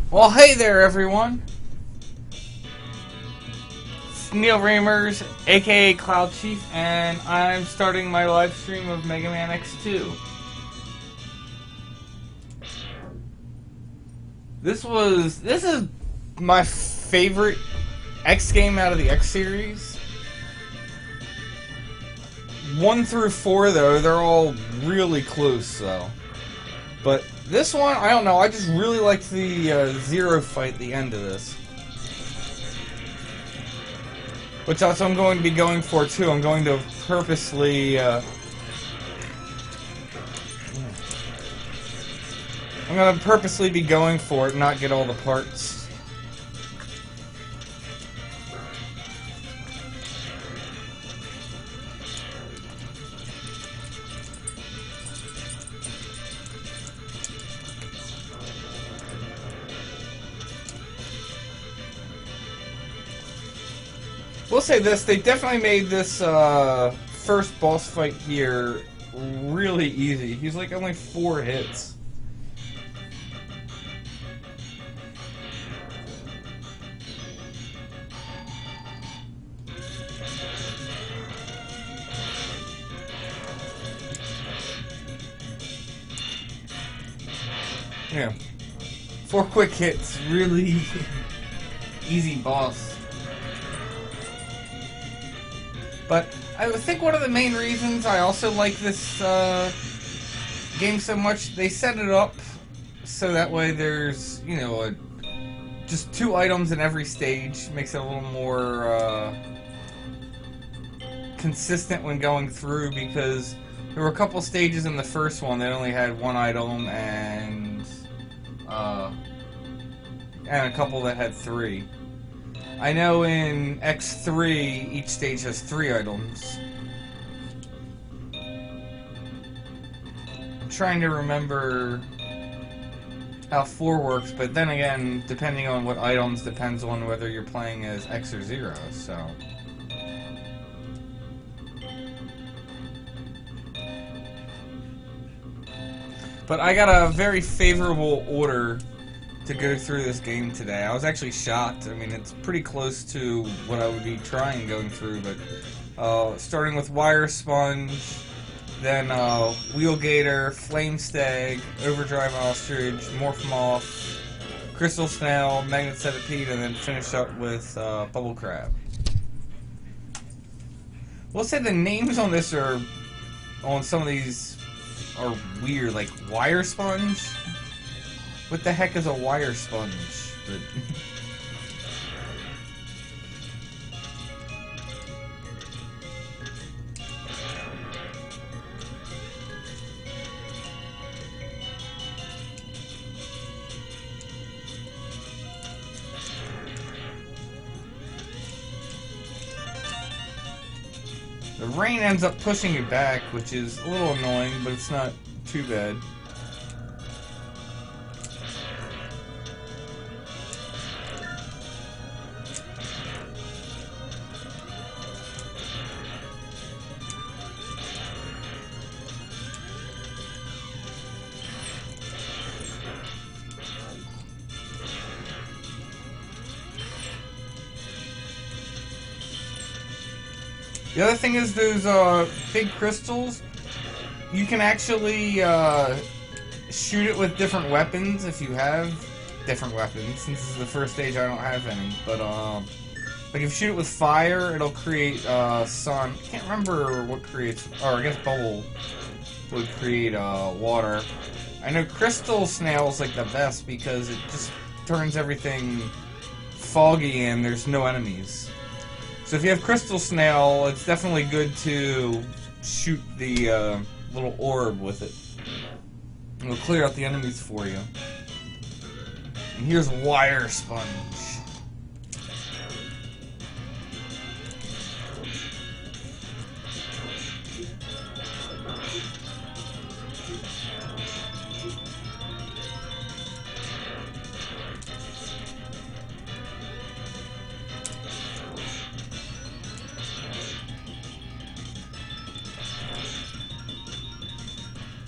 Well, hey there, everyone. It's Neil Reimers, aka Cloud Chief, and I'm starting my live stream of Mega Man X2. This is my favorite X game out of the X series. 1 through 4, though, they're all really close, though. But this one, I don't know, I just really liked the Zero fight at the end of this. Which also I'm going to be going for, too. I'm going to purposely, I'm going to purposely be going for it, not get all the parts. We'll say this, they definitely made this first boss fight here really easy. He's like only 4 hits. Yeah. 4 quick hits, really easy boss. But I think one of the main reasons I also like this game so much, they set it up so that way there's, you know, just 2 items in every stage. Makes it a little more consistent when going through, because there were a couple stages in the first one that only had 1 item and a couple that had 3. I know in X3, each stage has 3 items. I'm trying to remember how 4 works, but then again, depending on what items, depends on whether you're playing as X or Zero, so... But I got a very favorable order to go through this game today. I was actually shocked. I mean, it's pretty close to what I would be trying going through, but starting with Wire Sponge, then Wheel Gator, Flame Stag, Overdrive Ostrich, Morph Moth, Crystal Snail, Magnet Centipede, and then finish up with Bubble Crab. We'll say the names on this are, on some of these, are weird, like Wire Sponge? What the heck is a wire sponge? But the rain ends up pushing it back, which is a little annoying, but it's not too bad. The other thing is those big crystals, you can actually shoot it with different weapons if you have different weapons. Since this is the first stage, I don't have any. But like if you shoot it with fire, it'll create sun. I can't remember what creates, or I guess bubble would create water. I know Crystal Snail's like the best because it just turns everything foggy and there's no enemies. So if you have Crystal Snail, it's definitely good to shoot the little orb with it. It'll clear out the enemies for you. And here's Wire Sponge.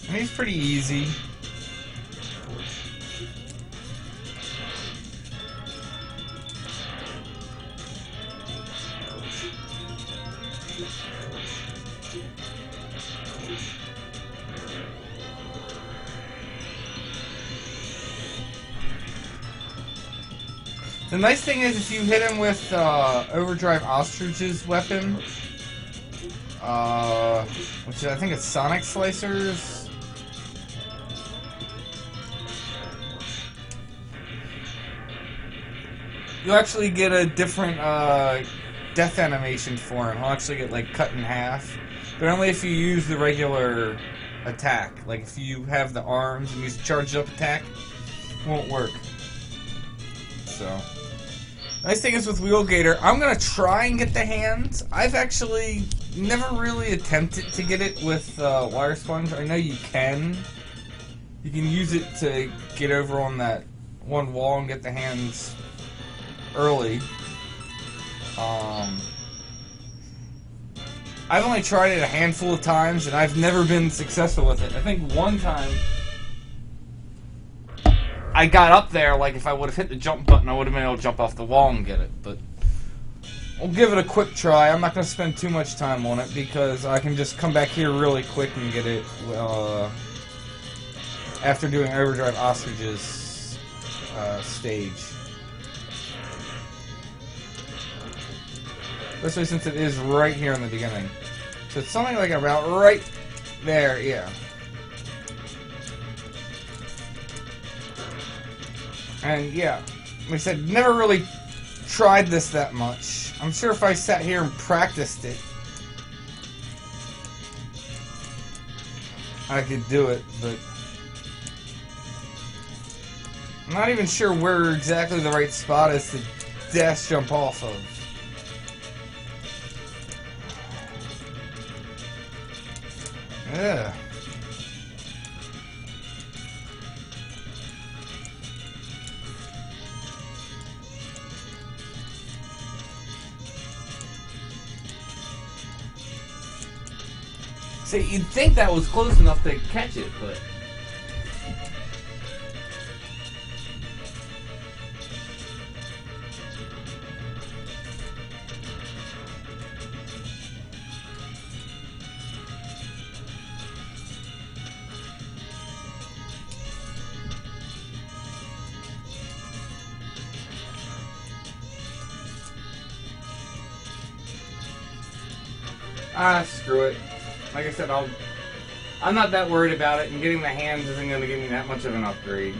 And he's pretty easy. The nice thing is if you hit him with Overdrive Ostrich's weapon, which is, I think it's Sonic Slicers. You'll actually get a different death animation for him. He'll actually get like cut in half, but only if you use the regular attack. Like if you have the arms and use the charged up attack, it won't work. So, nice thing is with Wheelgator, I'm gonna try and get the hands. I've actually never really attempted to get it with Wire Sponge. I know you can. You can use it to get over on that one wall and get the hands early. I've only tried it a handful of times, and I've never been successful with it. I think one time I got up there, like if I would have hit the jump button, I would have been able to jump off the wall and get it, but I'll give it a quick try. I'm not going to spend too much time on it, because I can just come back here really quick and get it after doing Overdrive Ostrich's stage. Especially since it is right here in the beginning. So it's something like about right there, yeah. And yeah, like I said, never really tried this that much. I'm sure if I sat here and practiced it, I could do it, but I'm not even sure where exactly the right spot is to dash jump off of. Yeah. See, you'd think that was close enough to catch it, but screw it. Like I said, I'm not that worried about it, and getting the hands isn't going to give me that much of an upgrade.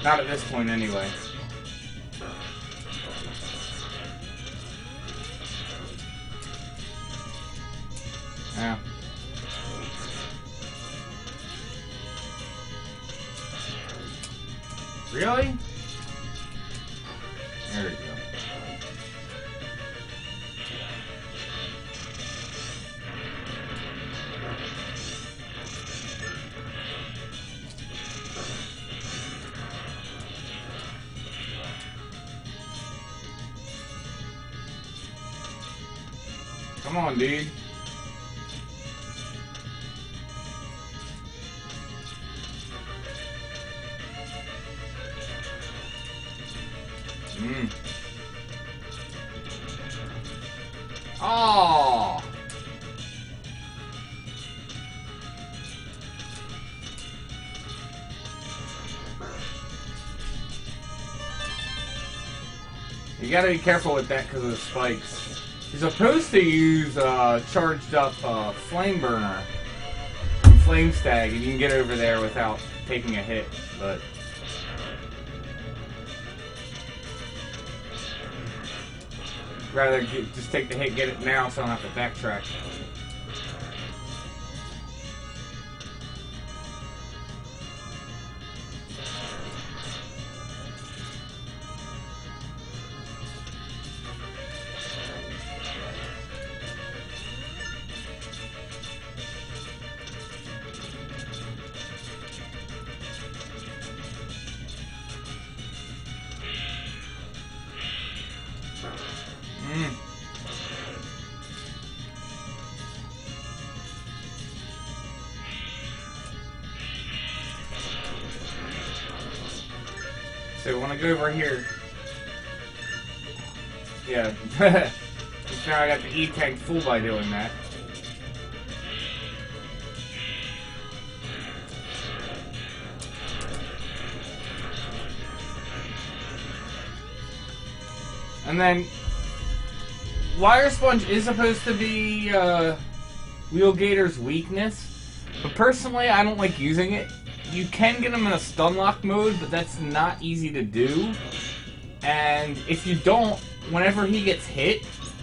Not at this point, anyway. Yeah. Really? There we go. Come on, dude. Oh. You gotta be careful with that because of the spikes. You're supposed to use charged up Flame Burner and Flame Stag, and you can get over there without taking a hit, but rather just take the hit, get it now, so I don't have to backtrack. So we want to go over here. Yeah. Just now I got the E-Tag full by doing that. And then, Wire Sponge is supposed to be Wheelgator's weakness, but personally I don't like using it. You can get him in a stun lock mode, but that's not easy to do. And if you don't, whenever he gets hit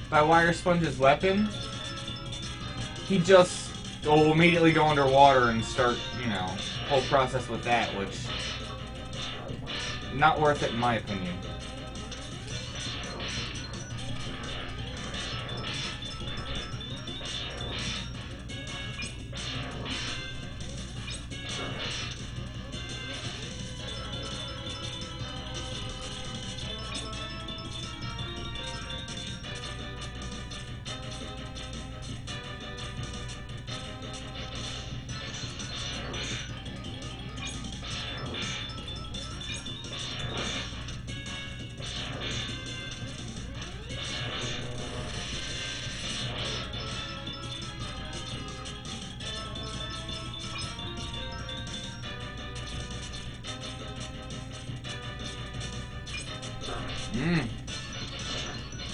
by Wire Sponge's weapon, he just will immediately go underwater and start, you know, whole process with that, which not worth it in my opinion.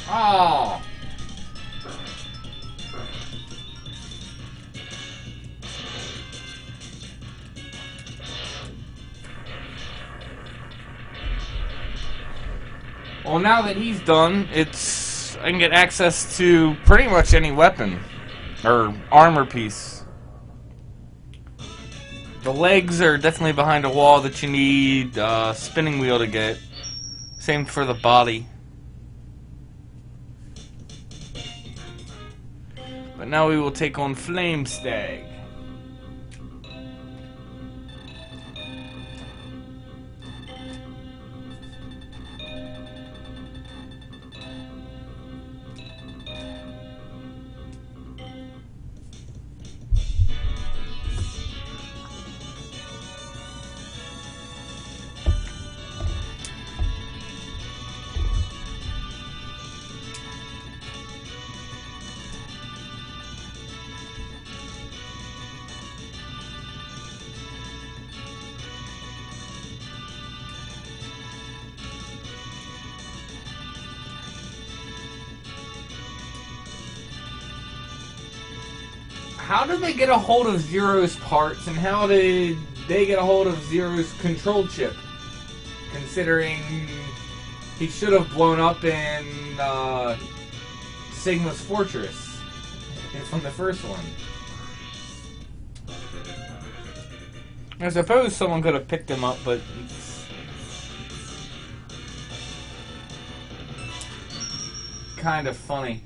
Oh. Well, now that he's done, I can get access to pretty much any weapon or armor piece. The legs are definitely behind a wall that you need spinning wheel to get. Same for the body. But now we will take on Flame Stag. How did they get a hold of Zero's parts, and how did they get a hold of Zero's control chip? Considering he should have blown up in Sigma's Fortress from the first one. I suppose someone could have picked him up, but it's kind of funny.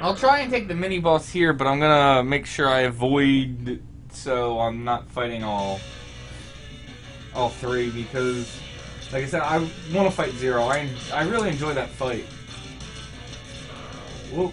I'll try and take the mini-boss here, but I'm gonna make sure I avoid so I'm not fighting all three, because, like I said, I want to fight Zero. I really enjoy that fight. Whoa.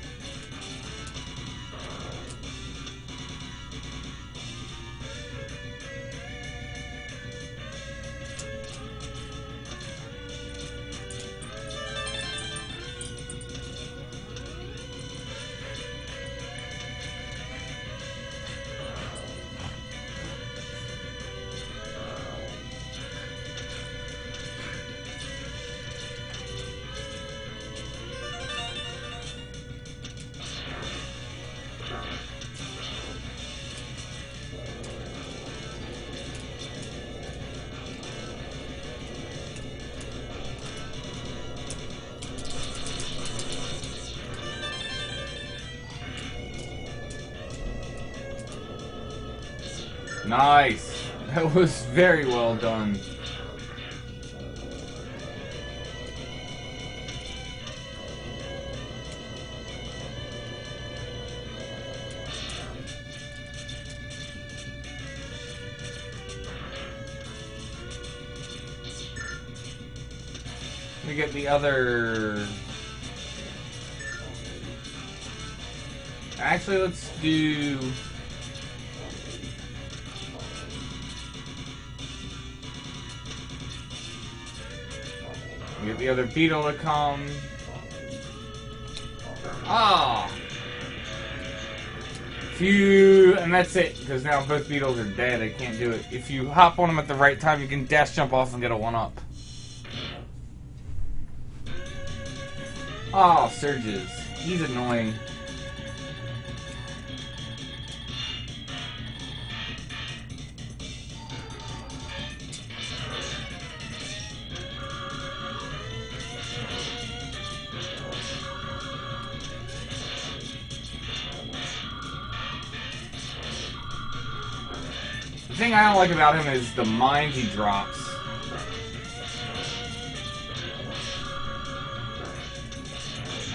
Nice. That was very well done. Let me get the other... Actually, let's do... You get the other beetle to come. Ah! And that's it, because now both beetles are dead. I can't do it. If you hop on them at the right time, you can dash jump off and get a 1-up. Oh, Surges. He's annoying. The thing I don't like about him is the mines he drops.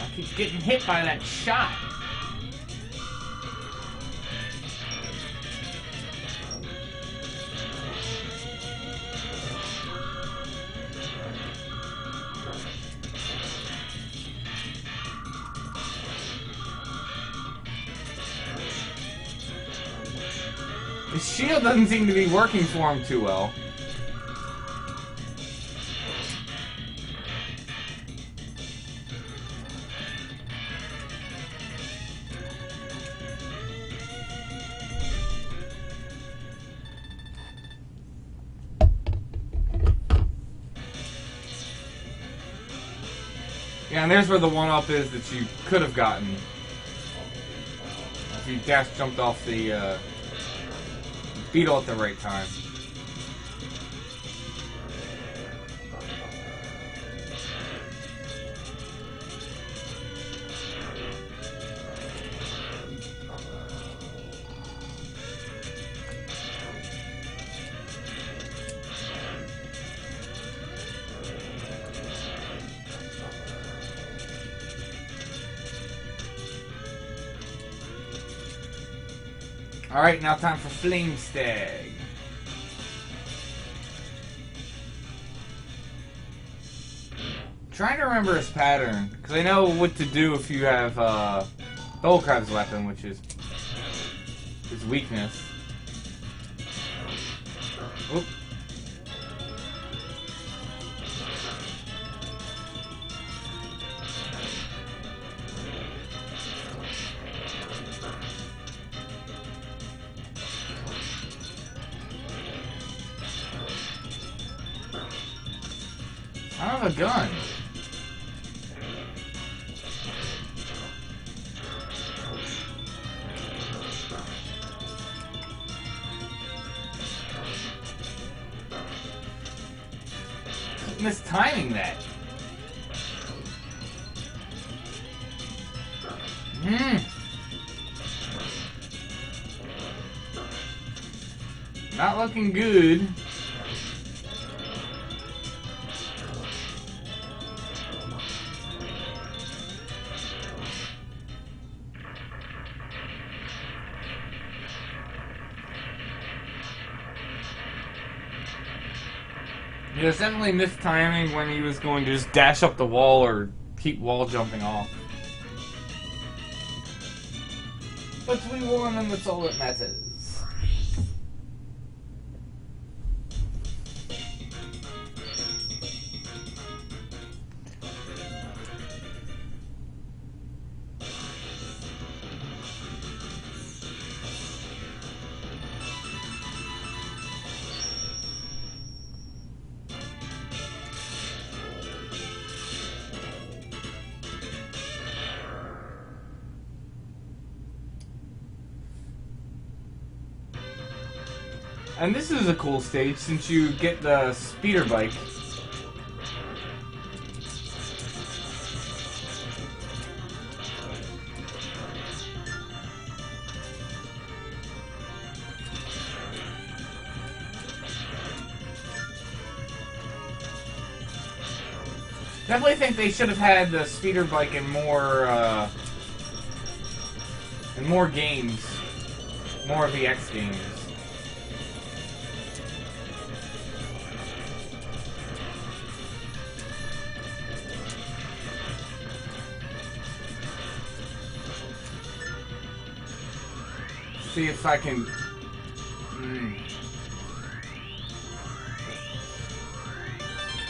I keep getting hit by that shot. His shield doesn't seem to be working for him too well. Yeah, and there's where the 1-up is that you could have gotten. If you dash jumped off the beetle at the right time. Alright, now time for Flame Stag. Trying to remember his pattern, because I know what to do if you have Bullcrab's weapon, which is his weakness. Oop. I don't have a gun. Keep mistiming that. Not looking good. He was definitely mistiming when he was going to just dash up the wall or keep wall jumping off. But we won, and that's all that matters. And this is a cool stage since you get the speeder bike. Definitely think they should have had the speeder bike in more games, more of the X games. See if I can.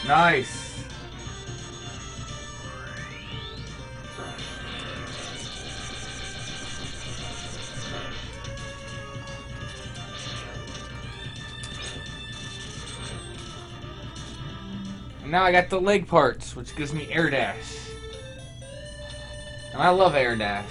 Nice. And now I got the leg parts, which gives me air dash. And I love air dash.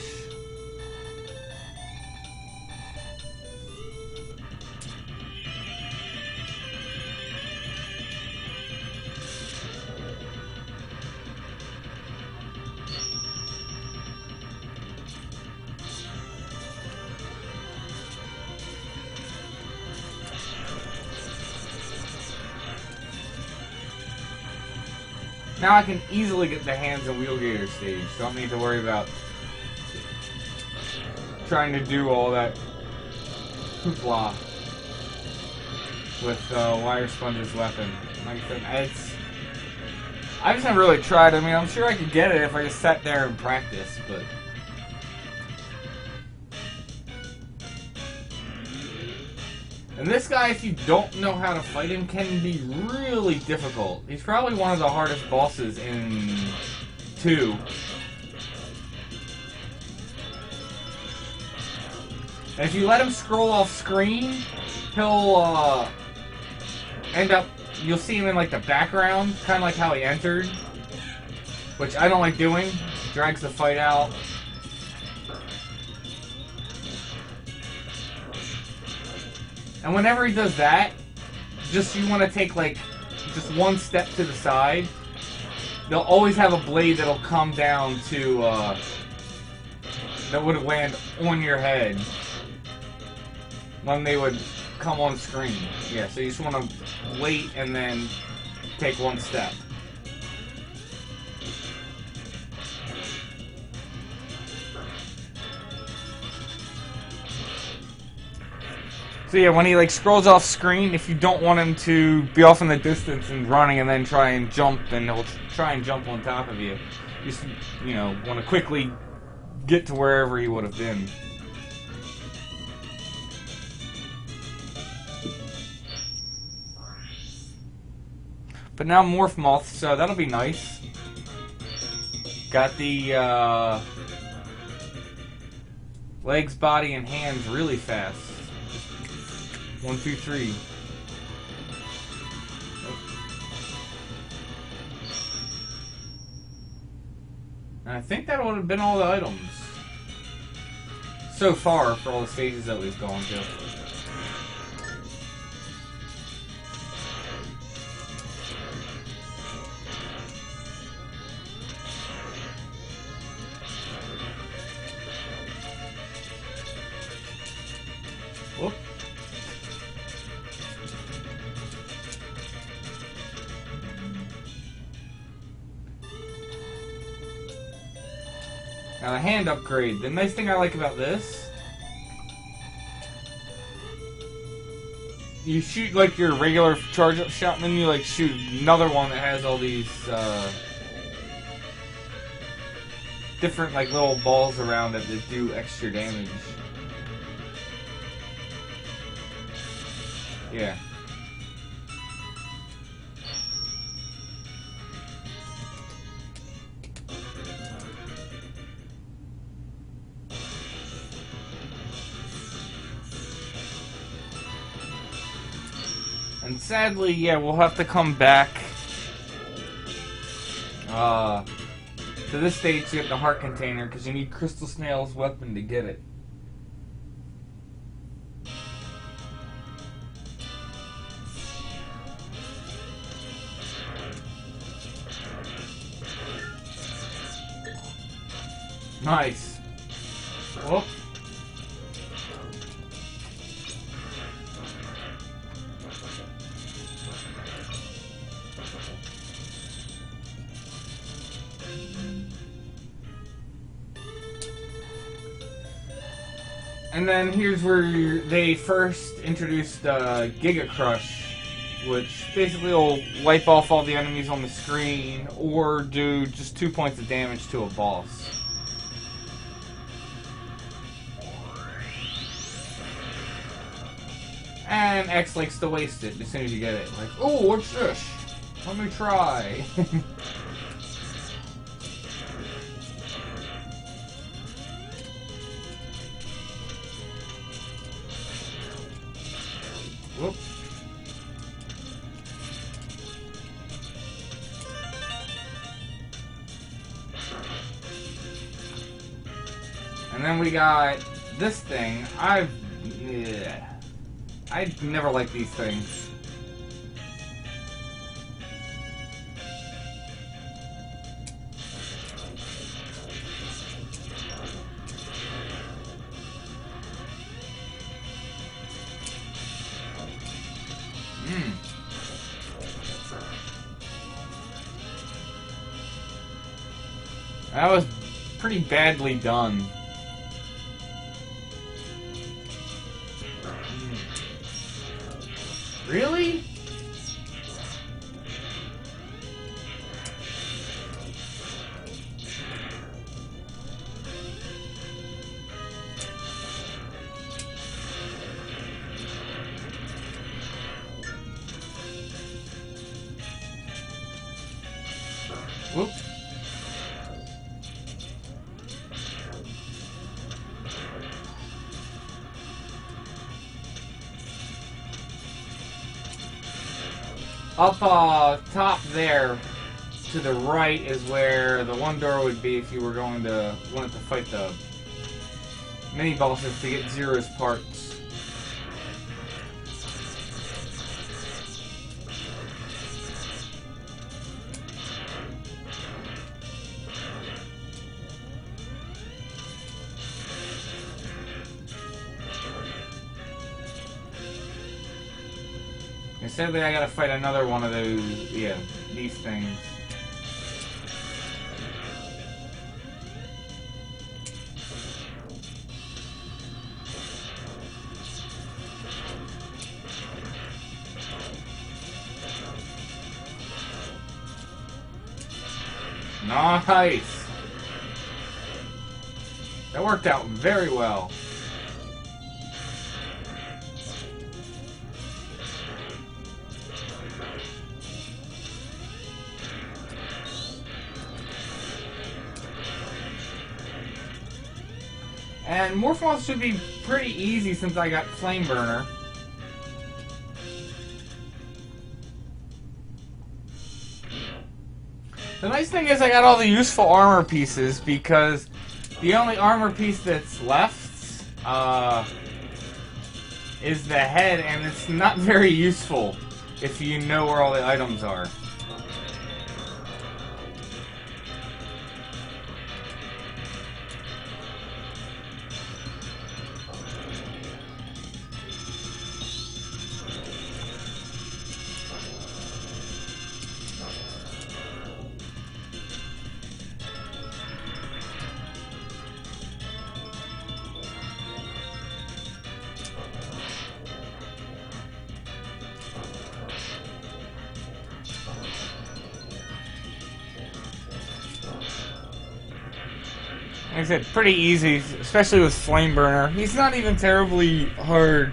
Now I can easily get the hands and wheel gator stage. Don't need to worry about trying to do all that hoopla with Wire Sponge's weapon. Like I said, I just never really tried. I mean, I'm sure I could get it if I just sat there and practiced, but... And this guy, if you don't know how to fight him, can be really difficult. He's probably one of the hardest bosses in 2. And if you let him scroll off screen, he'll end up... You'll see him in like the background, kind of like how he entered. Which I don't like doing. Drags the fight out. And whenever he does that, you want to take like just one step to the side. They'll always have a blade that'll come down to that would land on your head when they would come on screen. Yeah, so you just want to wait and then take one step. So yeah, when he like scrolls off screen, if you don't want him to be off in the distance and running and then try and jump, then he'll try and jump on top of you. Just, you know, want to quickly get to wherever he would have been. But now Morph Moth, so that'll be nice. Got the legs, body, and hands really fast. 1, 2, 3. Oh. And I think that would have been all the items so far for all the stages that we've gone to. Whoop. Now the hand upgrade. The nice thing I like about this, you shoot like your regular charge up shot, and then you like shoot another one that has all these different like little balls around it that do extra damage. Yeah. And sadly, yeah, we'll have to come back to this stage to get the heart container, because you need Crystal Snail's weapon to get it. Nice. Whoop. And then here's where they first introduced Giga Crush, which basically will wipe off all the enemies on the screen or do just 2 points of damage to a boss. And X likes to waste it as soon as you get it. Like, oh, what's this? Let me try. Whoop. And then we got this thing. I never liked these things. That was pretty badly done. Really? Whoops. Up top there to the right is where the one door would be if you were wanted to fight the mini bosses to get Zero's parts. Sadly, I gotta fight another one of those, yeah, these things. Nice! That worked out very well. And Morphos should be pretty easy since I got Flame Burner. The nice thing is I got all the useful armor pieces because the only armor piece that's left is the head, and it's not very useful if you know where all the items are. Like I said, pretty easy, especially with Flame Burner. He's not even terribly hard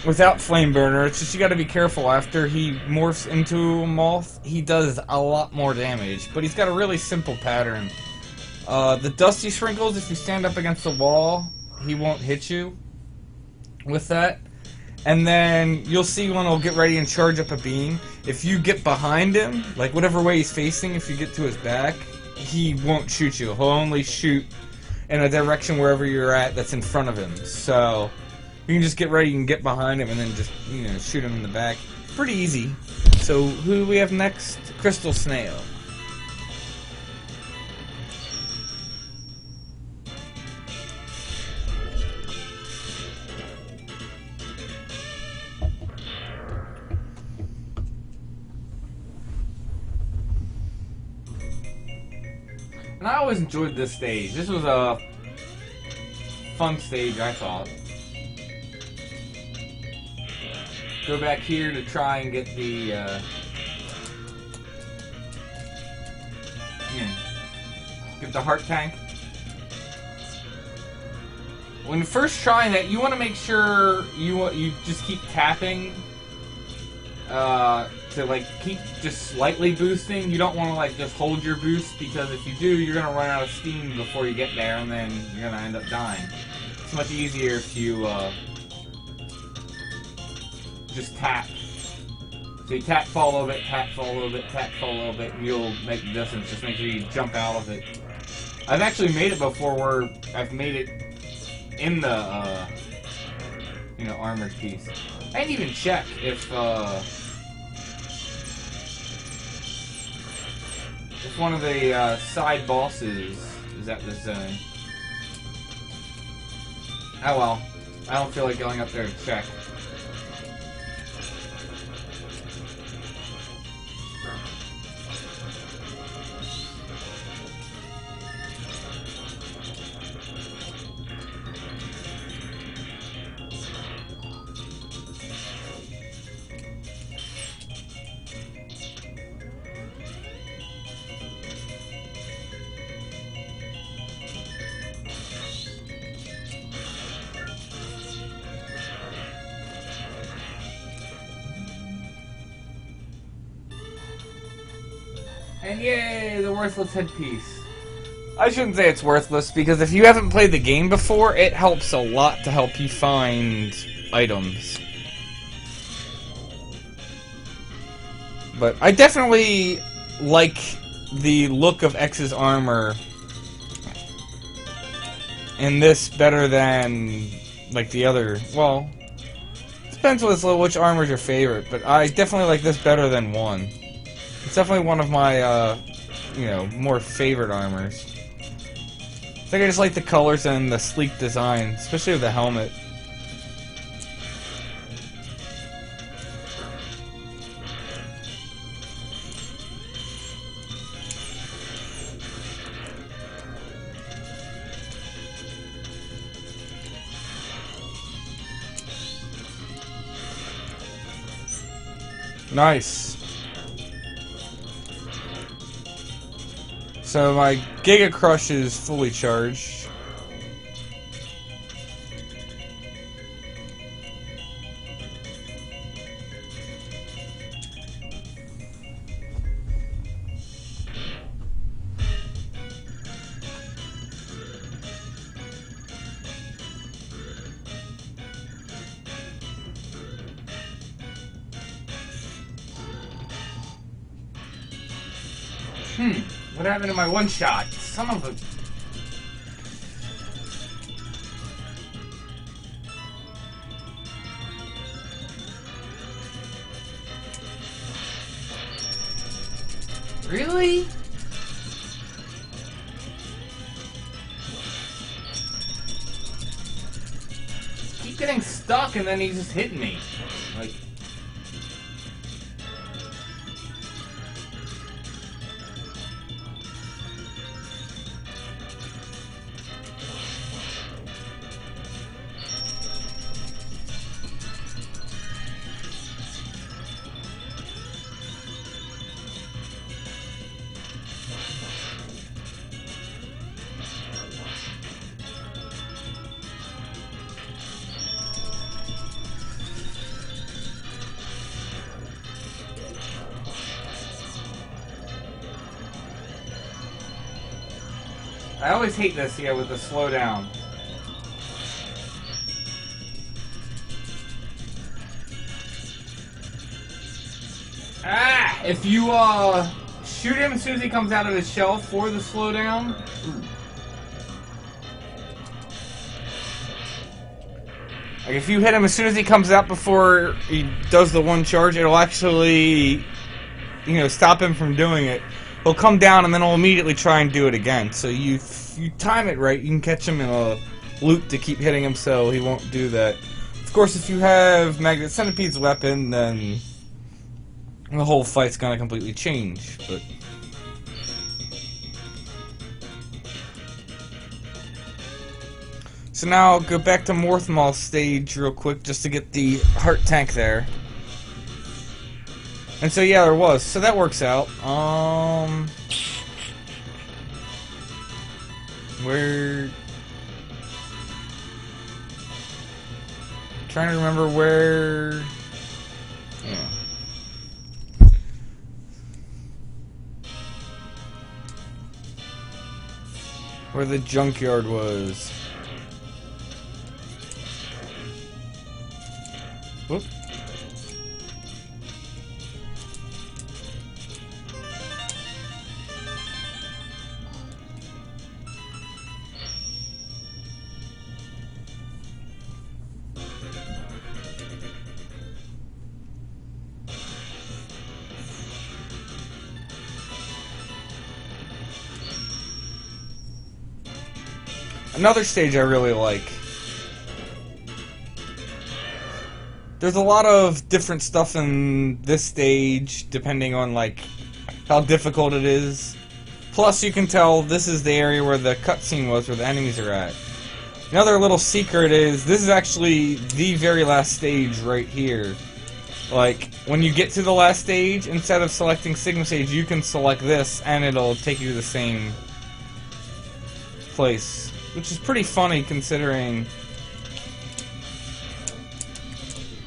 without Flame Burner. It's just you gotta be careful. After he morphs into a moth, he does a lot more damage. But he's got a really simple pattern. The Dusty Sprinkles, if you stand up against the wall, he won't hit you with that. And then you'll see when he'll get ready and charge up a beam. If you get behind him, like whatever way he's facing, if you get to his back, he won't shoot you. He'll only shoot in a direction wherever you're at that's in front of him. So you can just get ready and get behind him and then just, you know, shoot him in the back. Pretty easy. So who do we have next? Crystal Snail. And I always enjoyed this stage. This was a fun stage, I thought. Go back here to try and get the, get the heart tank. When you first try that, you want to make sure you just keep tapping to like keep just slightly boosting. You don't want to like just hold your boost, because if you do, you're gonna run out of steam before you get there, and then you're gonna end up dying. It's much easier if you just tap. So you tap, fall a little bit, tap, fall a little bit, tap, fall a little bit, and you'll make the distance. Just make sure you jump out of it. I've actually made it before where I've made it in the, you know, armored piece. I didn't even check if one of the side bosses is at this zone. Oh well. I don't feel like going up there to check. And yay, the worthless headpiece. I shouldn't say it's worthless, because if you haven't played the game before, it helps a lot to help you find items. But I definitely like the look of X's armor in this better than, like, the other. Well, depends which armor's your favorite, but I definitely like this better than 1. It's definitely one of my, you know, more favorite armors. I think I just like the colors and the sleek design, especially with the helmet. Nice. So my Giga Crush is fully charged. What happened to my one shot? Son of a... Really? Keep getting stuck and then he's just hitting me. Like... I always hate this, yeah, with the slowdown. Ah! If you, shoot him as soon as he comes out of his shell for the slowdown. Like, if you hit him as soon as he comes out before he does the one charge, it'll actually, you know, stop him from doing it. He'll come down and then he'll immediately try and do it again. So you time it right, you can catch him in a loop to keep hitting him so he won't do that. Of course, if you have Magnet Centipede's weapon, then the whole fight's gonna completely change. But so now I'll go back to Morthmal's stage real quick just to get the heart tank there. And so yeah, there was. So that works out. Where... Trying to remember where... Yeah. Where the junkyard was. Whoop. Another stage I really like. There's a lot of different stuff in this stage, depending on like how difficult it is. Plus, you can tell this is the area where the cutscene was, where the enemies are at. Another little secret is this is actually the very last stage right here. Like, when you get to the last stage, instead of selecting Sigma Stage, you can select this, and it'll take you to the same place. Which is pretty funny, considering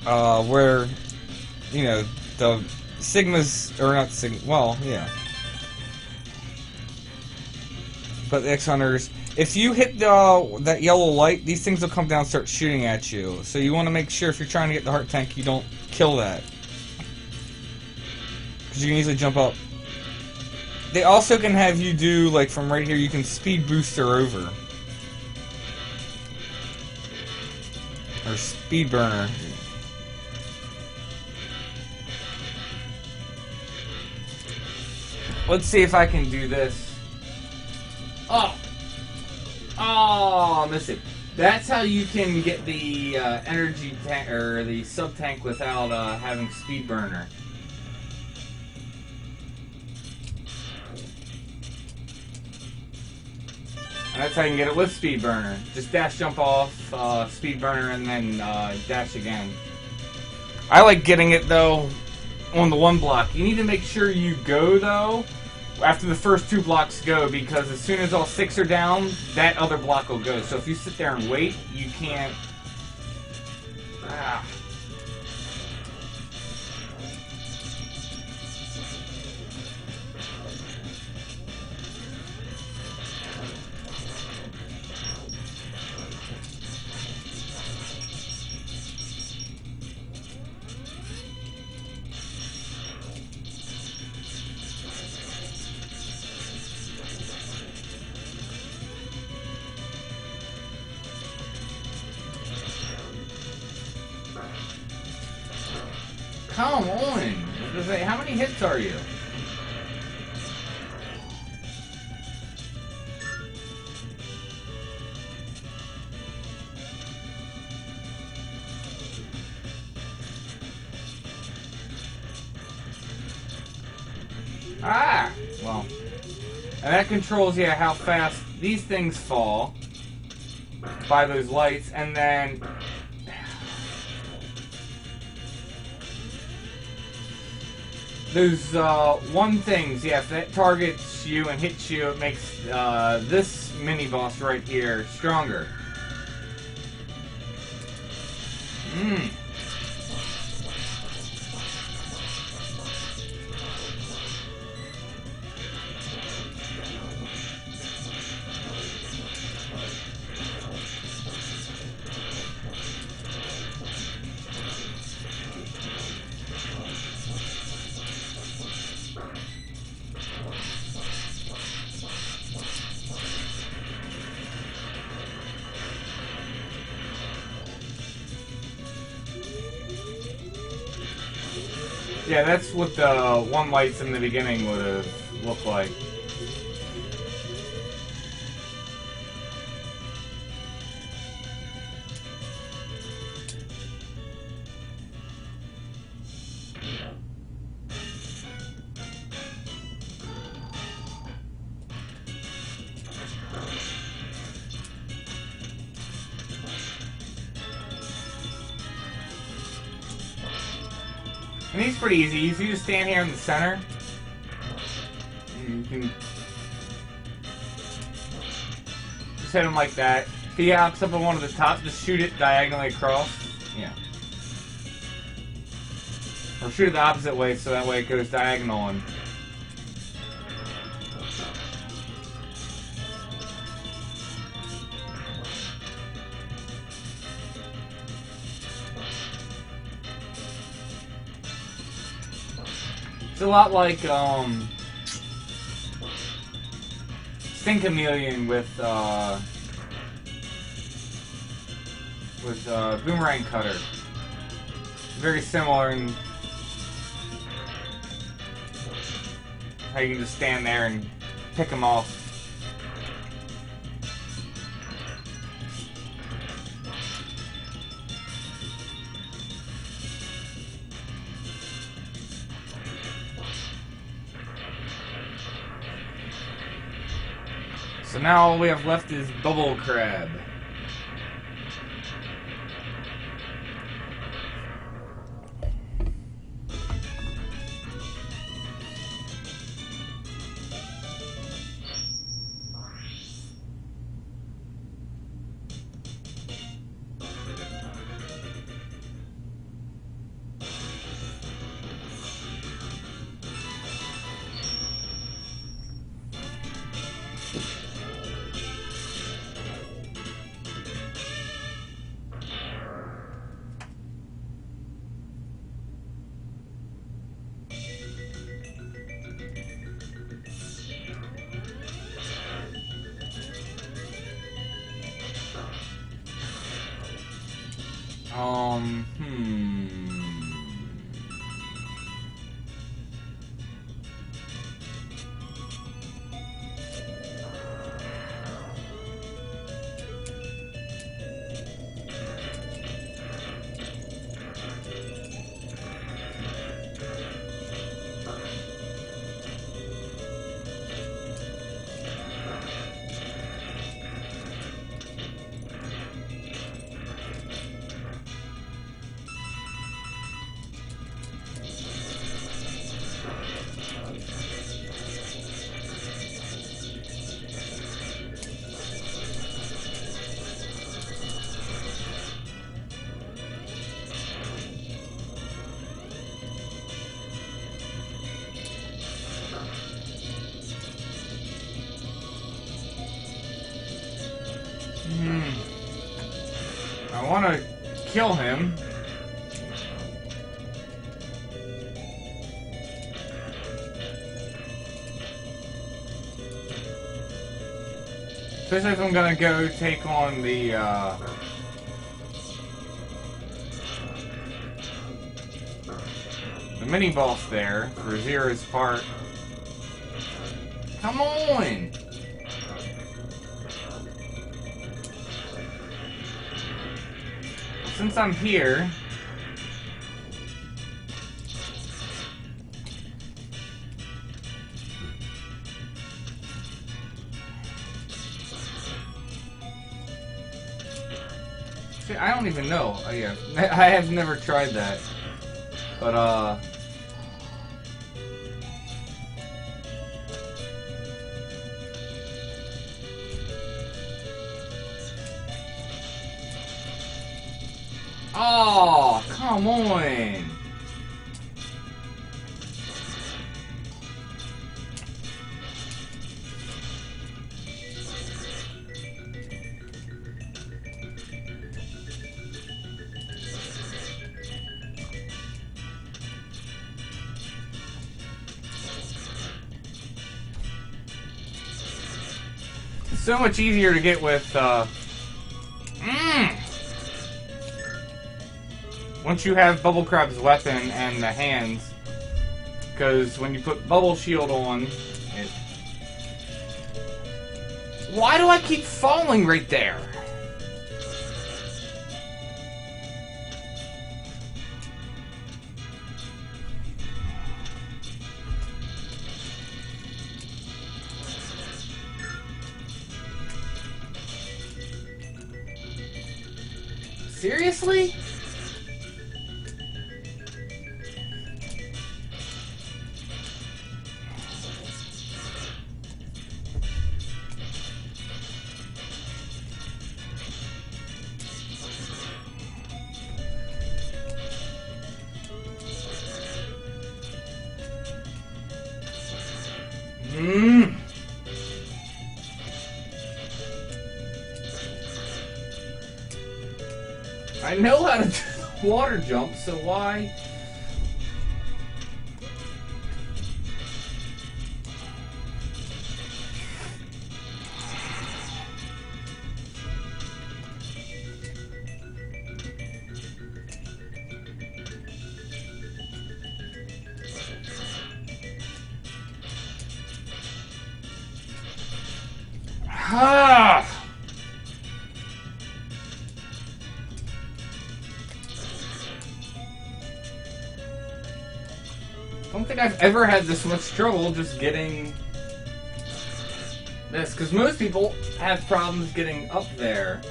where, you know, the Sigmas, or not Sigma, well, yeah. But the X-Hunters, if you hit that yellow light, these things will come down and start shooting at you. So you want to make sure if you're trying to get the heart tank, you don't kill that. Because you can easily jump up. They also can have you do, like from right here, you can speed booster over. Or speed burner. Let's see if I can do this. Oh! Oh, I missed it. That's how you can get the energy tank, or the sub-tank without having speed burner. And that's how you can get it with speed burner. Just dash jump off, speed burner, and then dash again. I like getting it, though, on the one block. You need to make sure you go, though, after the first 2 blocks go, because as soon as all 6 are down, that other block will go. So if you sit there and wait, you can't... Ah. Come on! How many hits are you? Ah! Well. And that controls, yeah, how fast these things fall by those lights, and then... Those one things, yeah, if that targets you and hits you, it makes this mini-boss right here stronger. Mmm. Yeah, that's what the one lights in the beginning would have looked like. And he's pretty easy. If you just stand here in the center, you can just hit him like that. If he hops up on one of the top, just shoot it diagonally across. Yeah. Or shoot it the opposite way, so that way it goes diagonal and... It's a lot like, Sting Chameleon with Boomerang Cutter. Very similar in how you can just stand there and pick them off. So now all we have left is Bubble Crab. Hmm. I want to kill him. Especially if I'm gonna go take on the mini boss there for Zera's part. Come on! Since I'm here, see, I don't even know. Oh, yeah, I have never tried that, but oh, come on. So much easier to get with, once you have Bubble Crab's weapon and the hands, because when you put Bubble Shield on, it... Why do I keep falling right there? Seriously? I know how to do the water jump, so why? Ah! I don't think I've ever had this much trouble just getting this, because most people have problems getting up there.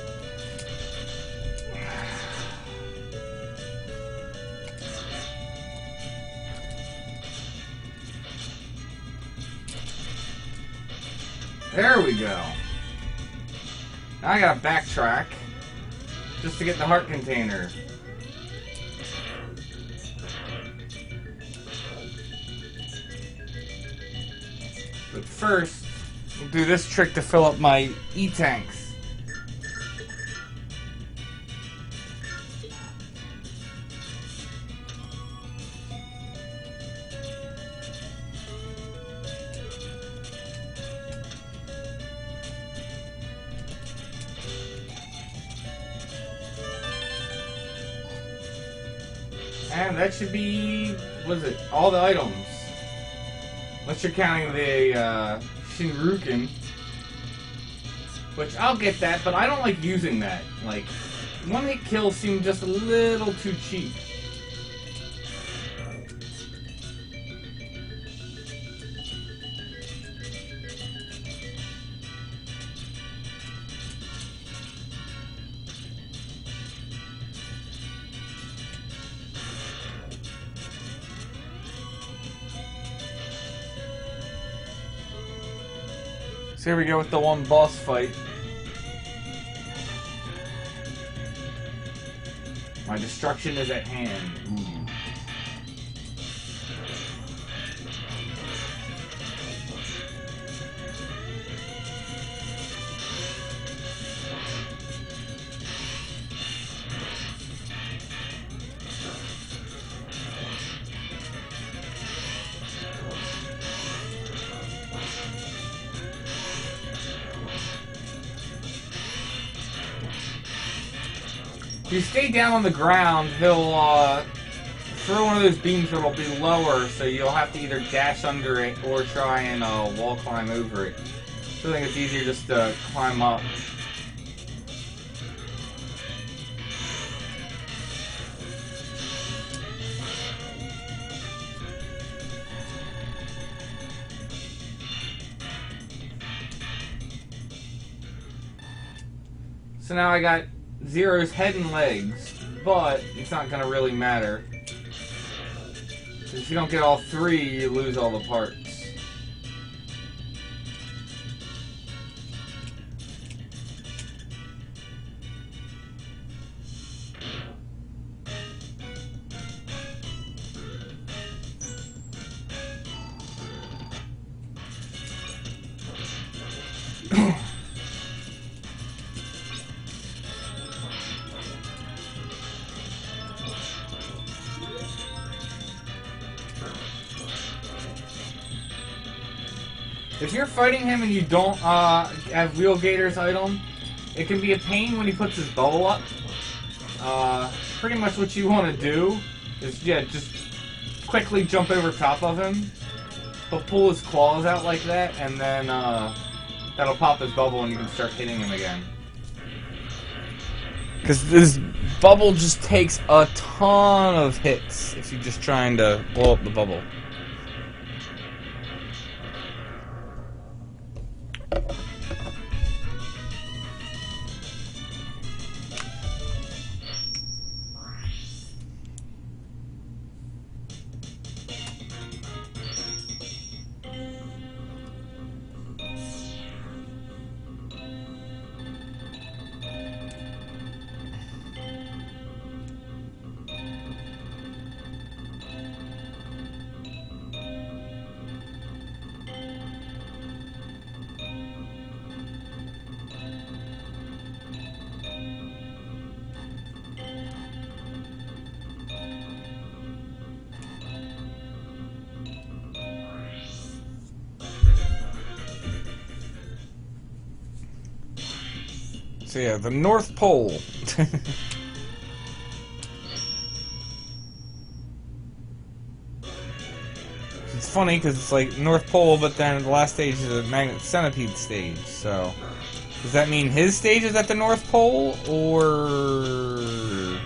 There we go. Now I gotta backtrack just to get the heart container. But first, we'll do this trick to fill up my E-tanks. And that should be, what is it, all the items. Unless you're counting the Shinruken. Which, I'll get that, but I don't like using that. Like, one-hit kills seem just a little too cheap. So here we go with the one boss fight. My destruction is at hand. Ooh. If you stay down on the ground, he'll throw one of those beams that'll be lower, so you'll have to either dash under it or try and wall climb over it. So I think it's easier just to climb up. So now I got Zero's head and legs, but it's not going to really matter. If you don't get all three, you lose all the parts. If you're fighting him and you don't have Wheelgator's item, it can be a pain when he puts his bubble up. Pretty much what you want to do is, yeah, just quickly jump over top of him, but pull his claws out like that, and then that'll pop his bubble and you can start hitting him again. Because this bubble just takes a ton of hits if you're just trying to blow up the bubble. So yeah, the North Pole. It's funny because it's like North Pole, but then the last stage is a Magnet Centipede stage, so... Does that mean his stage is at the North Pole, or...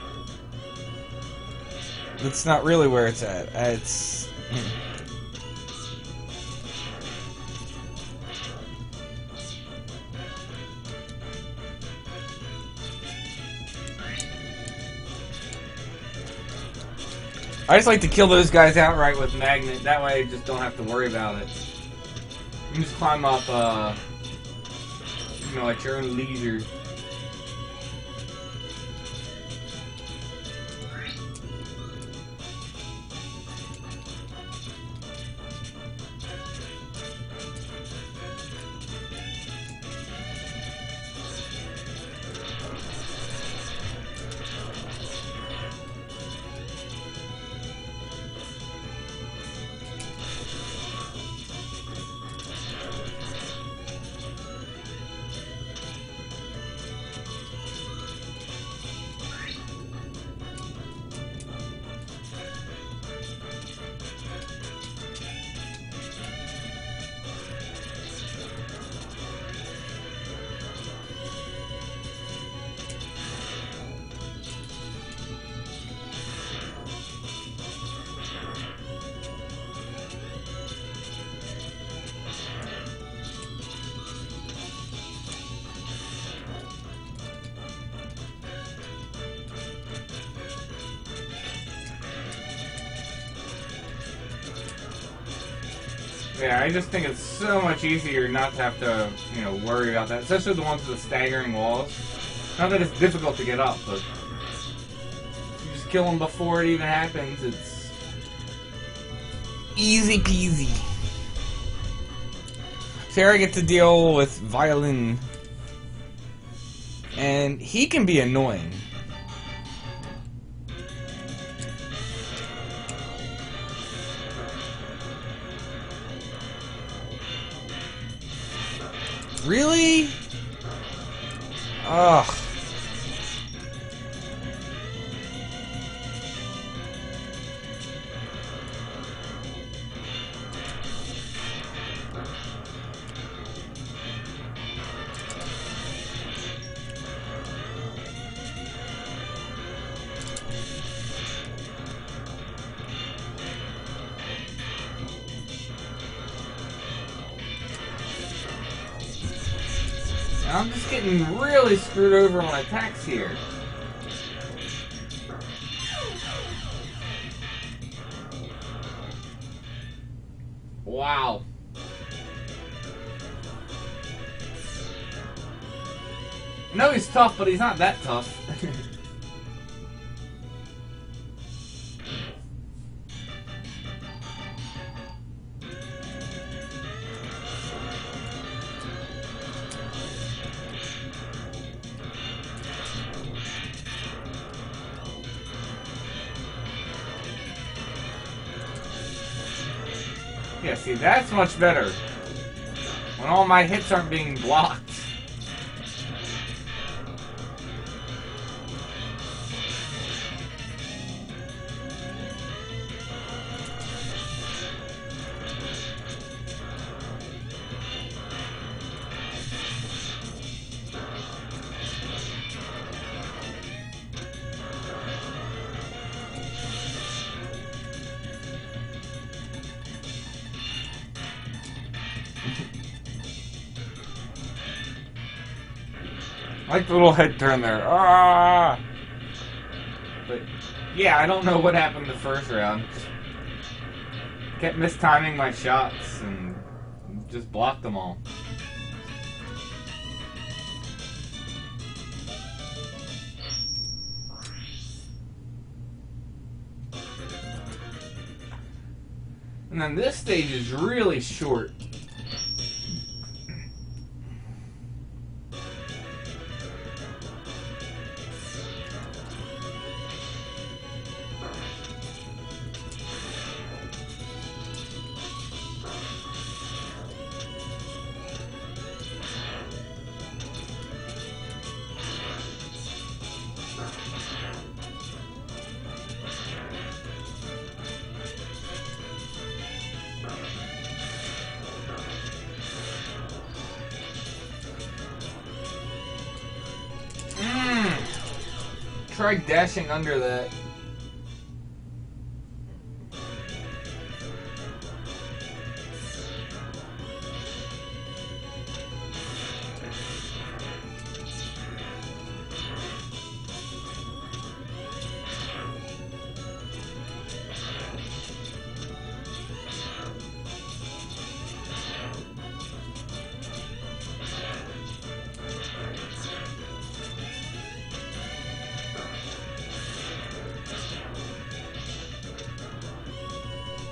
That's not really where it's at. I just like to kill those guys outright with magnet. That way I just don't have to worry about it. You can just climb up, you know, at your own leisure. Yeah, I just think it's so much easier not to have to, you know, worry about that. Especially the ones with the staggering walls. Not that it's difficult to get up, but you just kill them before it even happens. It's easy peasy. So here I get to deal with Violin. And he can be annoying. Really? Ugh. I'm just getting really screwed over on attacks here. Wow. No, he's tough, but he's not that tough. Yeah, see, that's much better. When all my hits aren't being blocked. I like the little head turn there. Ah! But, yeah, I don't know what happened the first round. Kept mistiming my shots and just blocked them all. And then this stage is really short. Try dashing under that.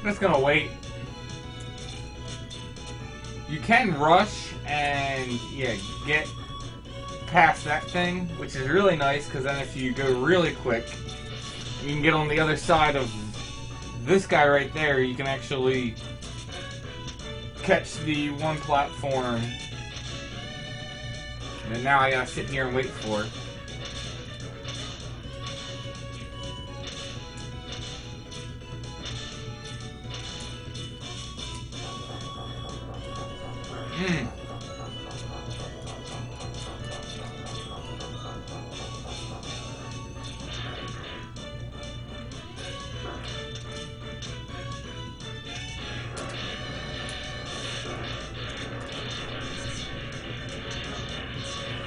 just gonna wait. You can rush and, yeah, get past that thing, which is really nice, because then if you go really quick, you can get on the other side of this guy right there. You can actually catch the one platform. And now I gotta sit here and wait for it.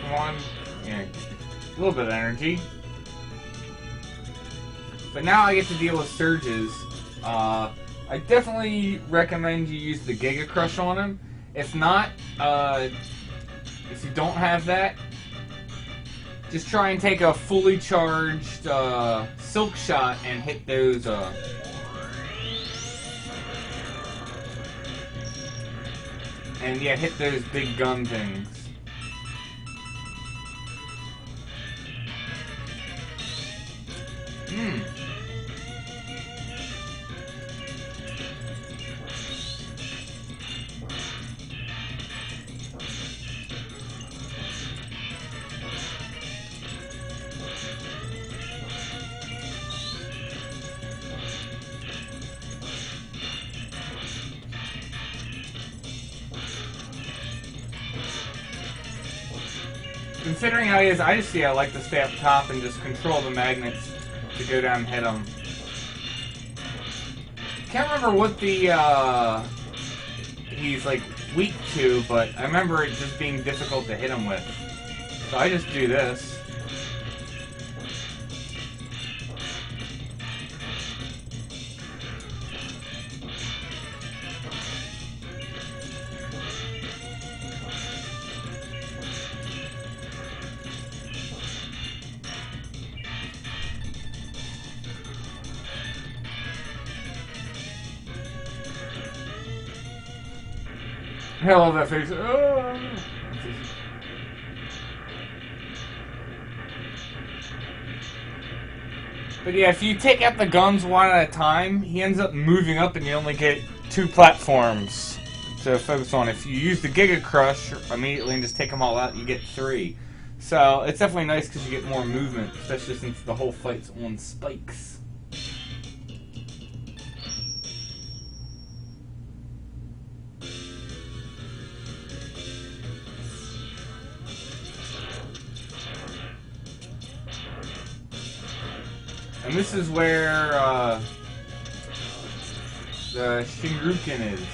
Come on. Yeah, a little bit of energy. But now I get to deal with surges. I definitely recommend you use the Giga Crush on him. If not, if you don't have that, just try and take a fully charged Silk Shot and hit those. And yeah, hit those big gun things. Considering how he is icy, I like to stay up top and just control the magnets to go down and hit him. Can't remember what the he's like weak to, but I remember it just being difficult to hit him with. So I just do this. I love that face. Oh. But yeah, if you take out the guns one at a time, he ends up moving up and you only get 2 platforms to focus on. If you use the Giga Crush immediately and just take them all out, you get 3. So it's definitely nice because you get more movement, especially since the whole fight's on spikes. And this is where the Shinruken is.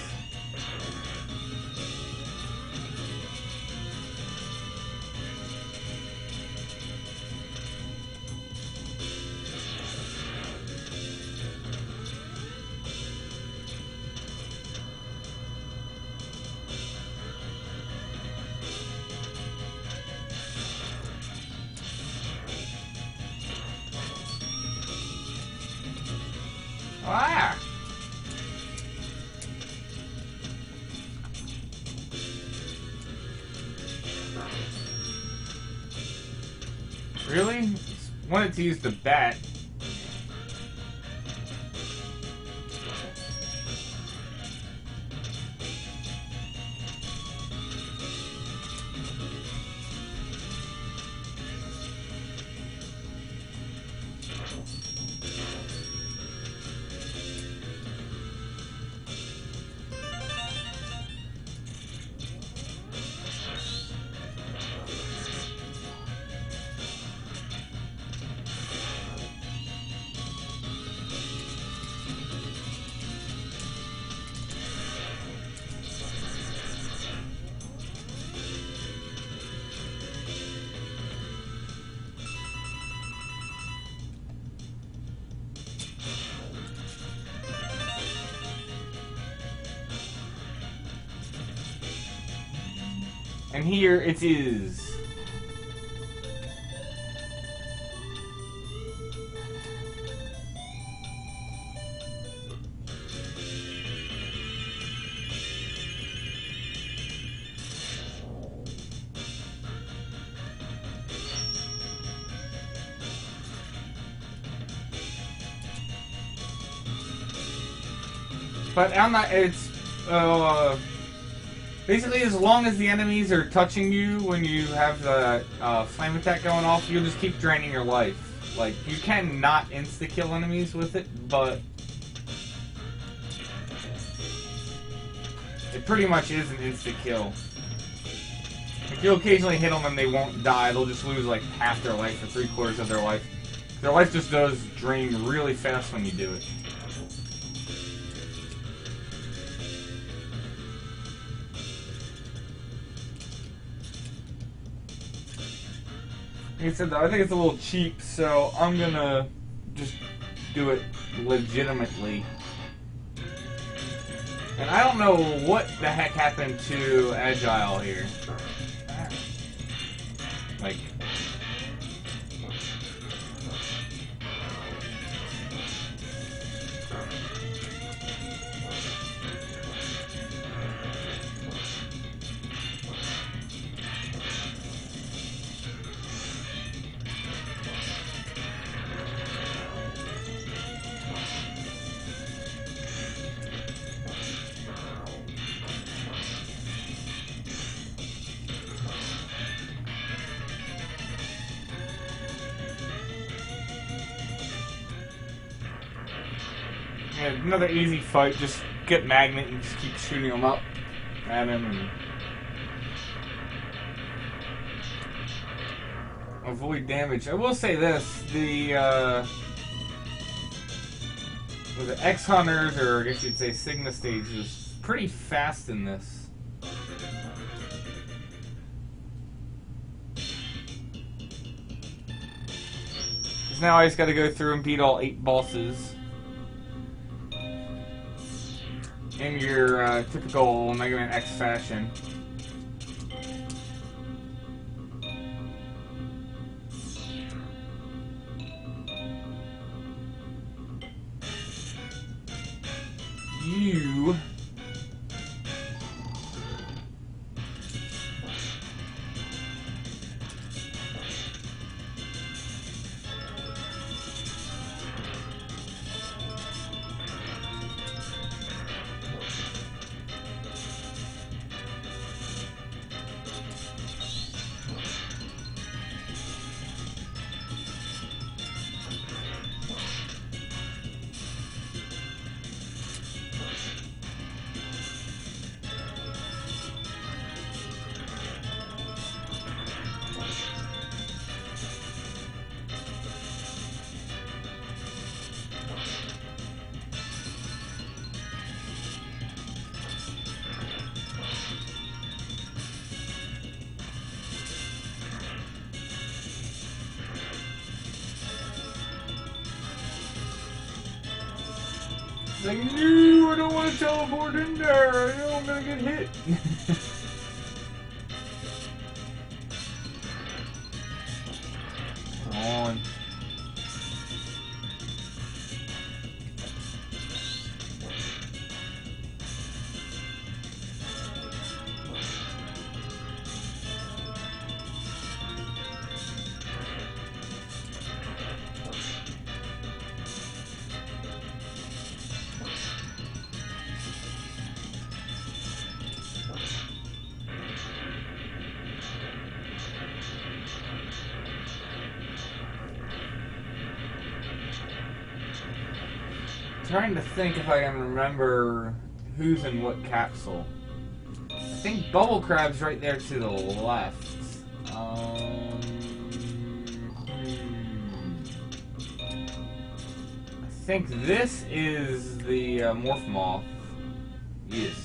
Ah! Really? Wanted to use the bat. And here it is. But I'm not. It's basically as long as the enemies are touching you when you have the flame attack going off, you'll just keep draining your life. Like, you can not insta-kill enemies with it, but it pretty much is an insta-kill. If you occasionally hit them and they won't die, they'll just lose like half their life or 3/4 of their life. Their life just does drain really fast when you do it. Like I said, though, I think it's a little cheap, so I'm gonna just do it legitimately. And I don't know what the heck happened to Agile here. Like... Yeah, another easy fight, just get Magnet and just keep shooting him up at him and avoid damage. I will say this, the X-Hunters, or I guess you'd say Sigma stage, is pretty fast in this. Because now I just gotta go through and beat all 8 bosses. In your typical Mega Man X fashion. You... Like, no, I don't want to teleport in there. I know I'm gonna get hit. Come on. Trying to think if I can remember who's in what capsule. I think Bubble Crab's right there to the left. I think this is the Morph Moth. Yes.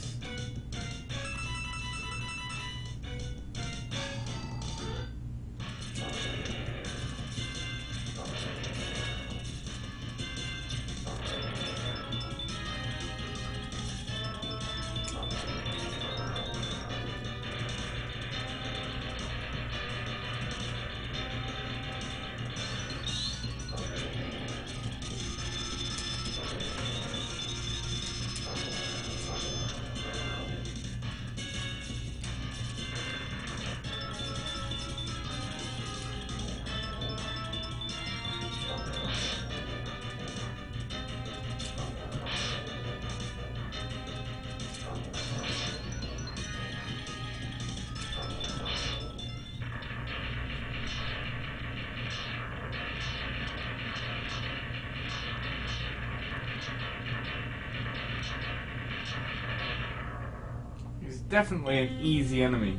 definitely an easy enemy.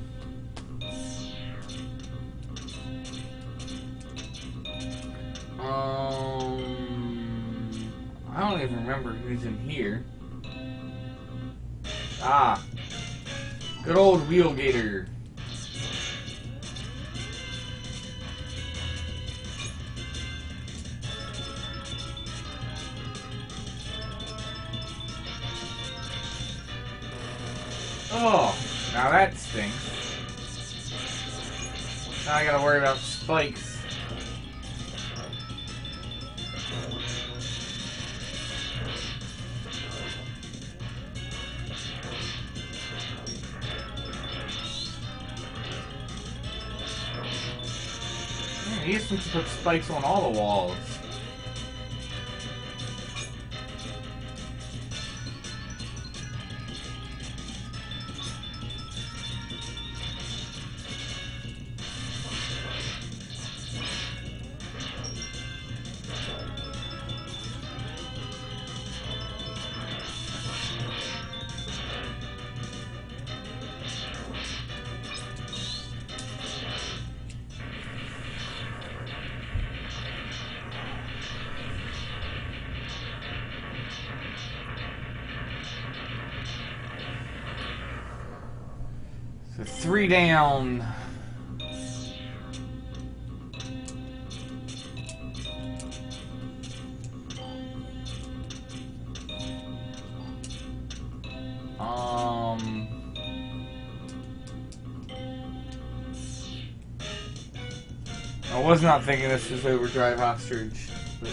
I don't even remember who's in here. Ah, good old Wheelgator. Oh, now that stinks. Now I gotta worry about spikes. He used to put spikes on all the walls. So 3 down. I was not thinking this was Overdrive Ostrich. But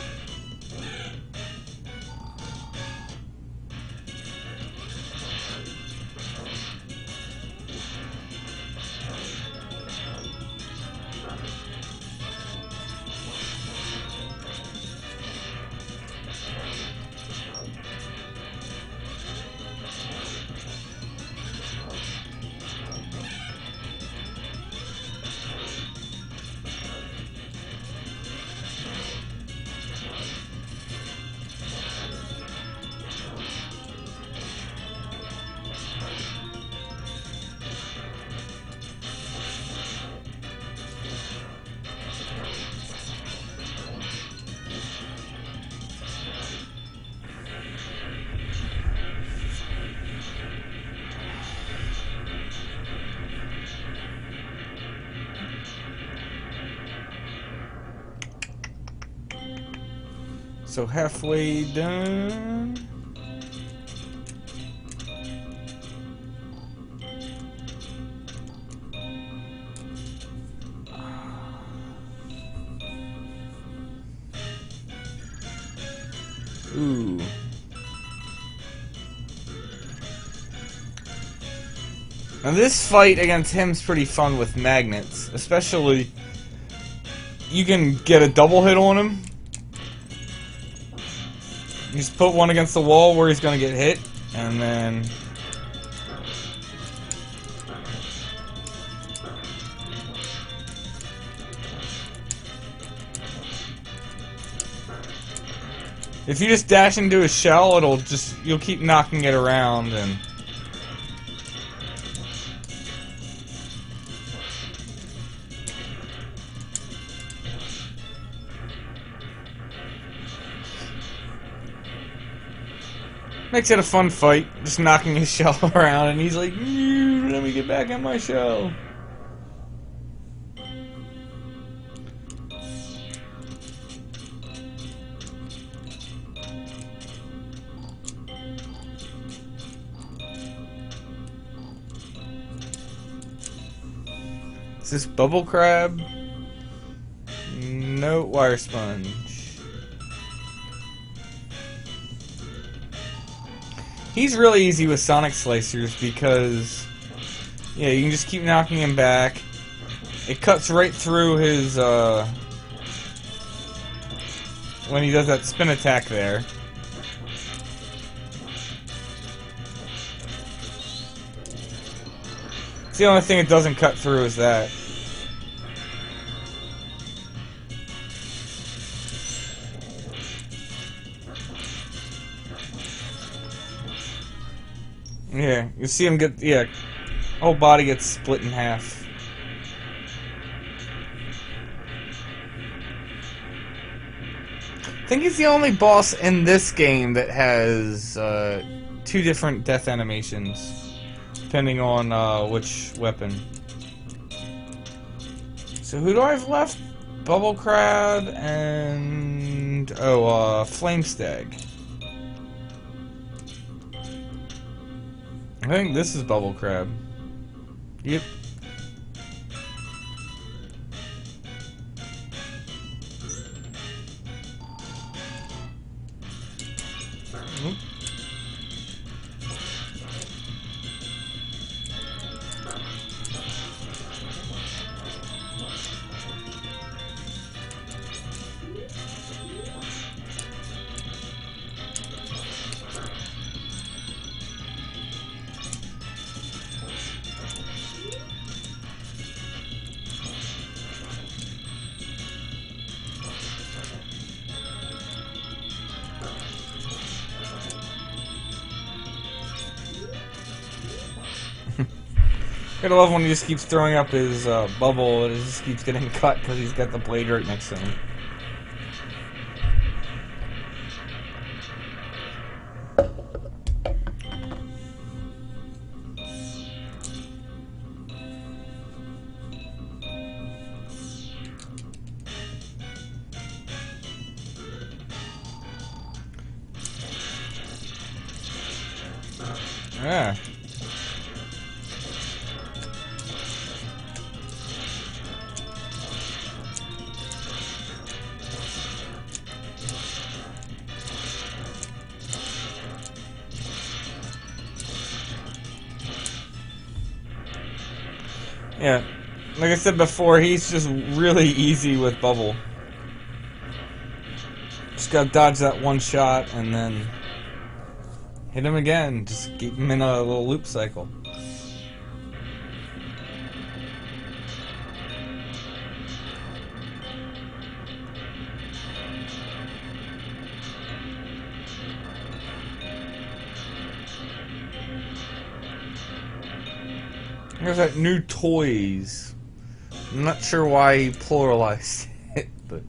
so halfway done. Ooh. Now this fight against him's pretty fun with magnets, especially you can get a double hit on him. You just put one against the wall where he's gonna get hit, and then if you just dash into his shell, you'll keep knocking it around and makes it a fun fight, just knocking his shell around, and he's like, let me get back in my shell. Is this Bubble Crab? No, Wire Sponge. He's really easy with Sonic Slicers because, yeah, you can just keep knocking him back. It cuts right through his, when he does that spin attack there. It's the only thing it doesn't cut through is that. Yeah, you see him get, yeah, Whole body gets split in half. I think he's the only boss in this game that has 2 different death animations, depending on which weapon. So who do I have left? Bubble Crab and Flame Stag. I think this is Bubble Crab. Yep. Oop. Gotta love when he just keeps throwing up his bubble and it just keeps getting cut because he's got the blade right next to him. Yeah. Yeah, like I said before, he's just really easy with bubble. Just gotta dodge that one shot and then hit him again. Just keep him in a little loop cycle. There's that new toys. I'm not sure why he pluralized it, but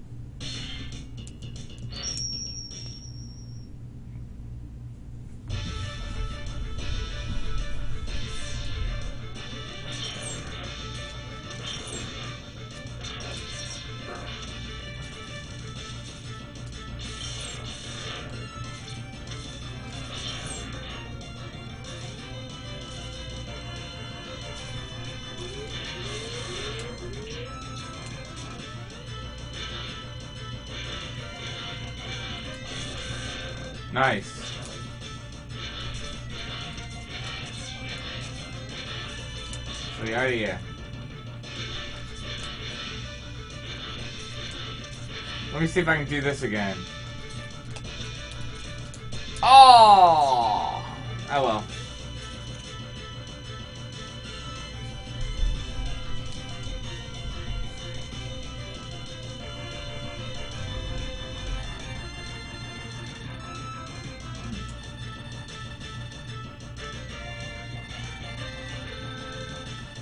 nice. So the idea. Let me see if I can do this again. Oh! Oh well.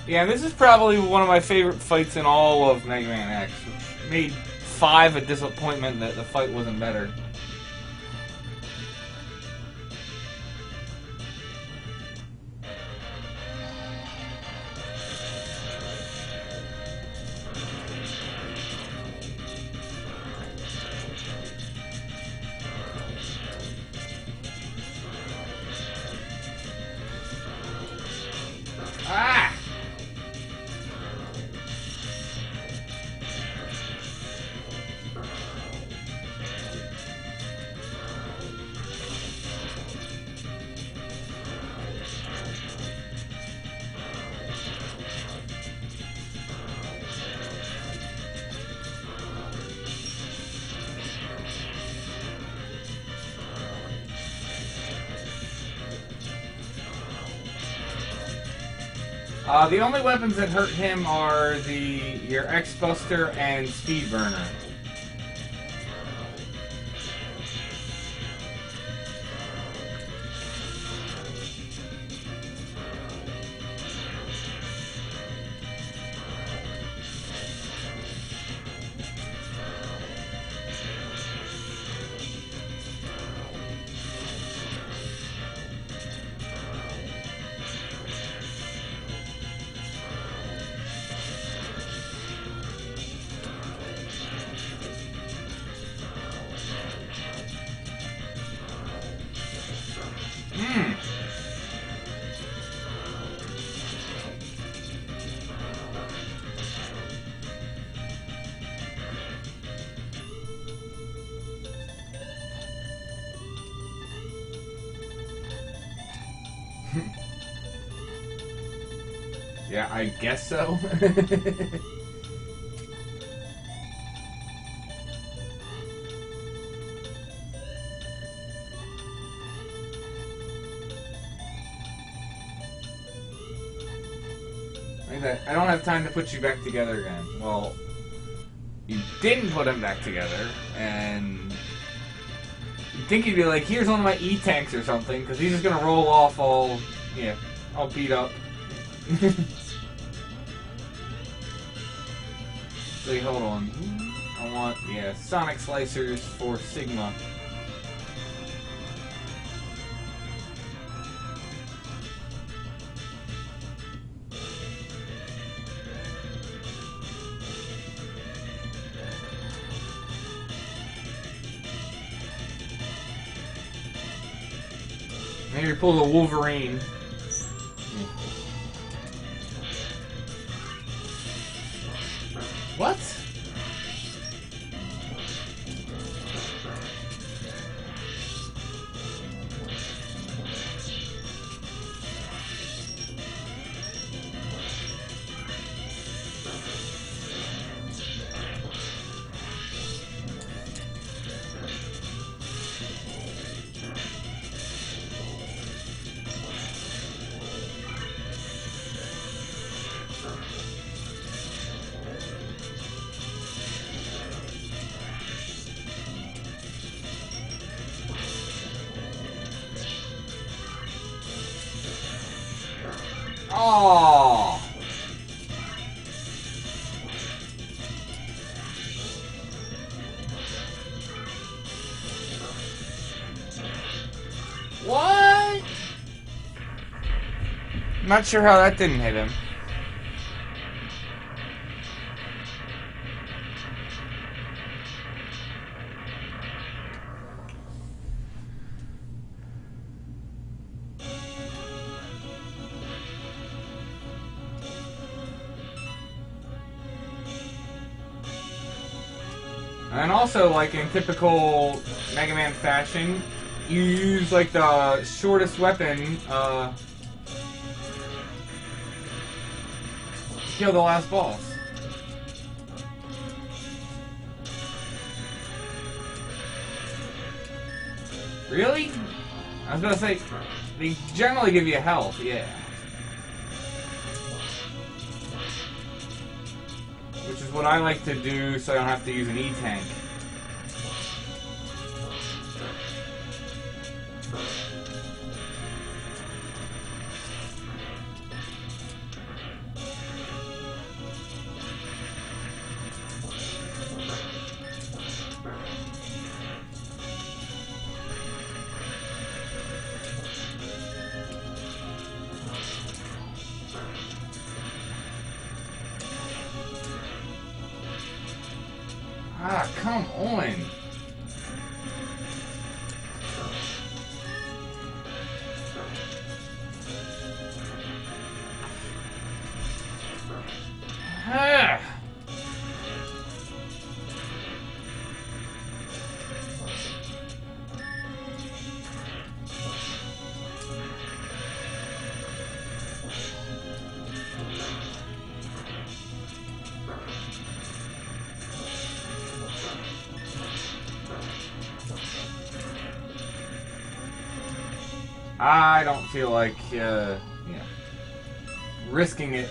Yeah, this is probably one of my favorite fights in all of Mega Man X, which made 5 a disappointment that the fight wasn't better. Ah! The only weapons that hurt him are your X-Buster and Speed Burner. Yeah, I guess so. I don't have time to put you back together again. Well, you didn't put him back together, and you'd think he'd be like, here's one of my E-tanks or something, because he's just gonna roll off all beat up. So hold on. I want, Sonic Slicers for Sigma. Maybe pull the Wolverine. What? Oh. What? Not sure how that didn't hit him. And also, like in typical Mega Man fashion, you use like the shortest weapon to kill the last boss. Really? I was gonna say, they generally give you health, yeah. Which is what I like to do so I don't have to use an E-tank. Ah, come on. Ah. I don't feel like, risking it.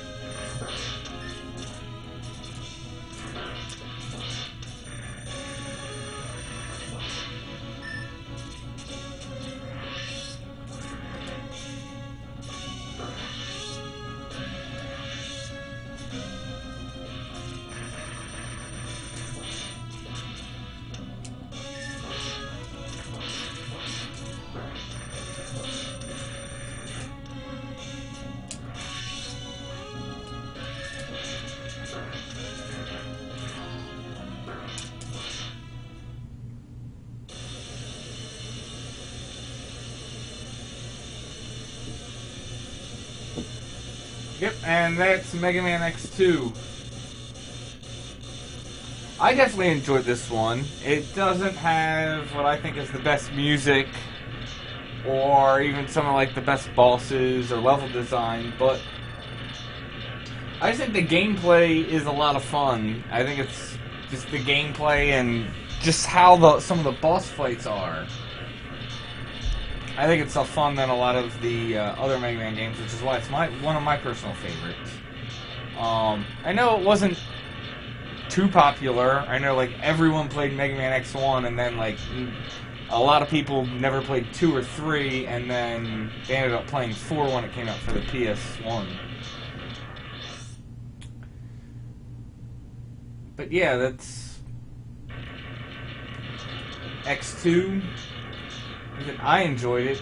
Yep, and that's Mega Man X2. I definitely enjoyed this one. It doesn't have what I think is the best music, or even some of like the best bosses or level design, but I just think the gameplay is a lot of fun. I think it's just the gameplay and just how some of the boss fights are. I think it's more fun than a lot of the other Mega Man games, which is why it's one of my personal favorites. I know it wasn't too popular. I know like everyone played Mega Man X1, and then like a lot of people never played 2 or 3, and then they ended up playing 4 when it came out for the PS1. But yeah, that's X2. I enjoyed it.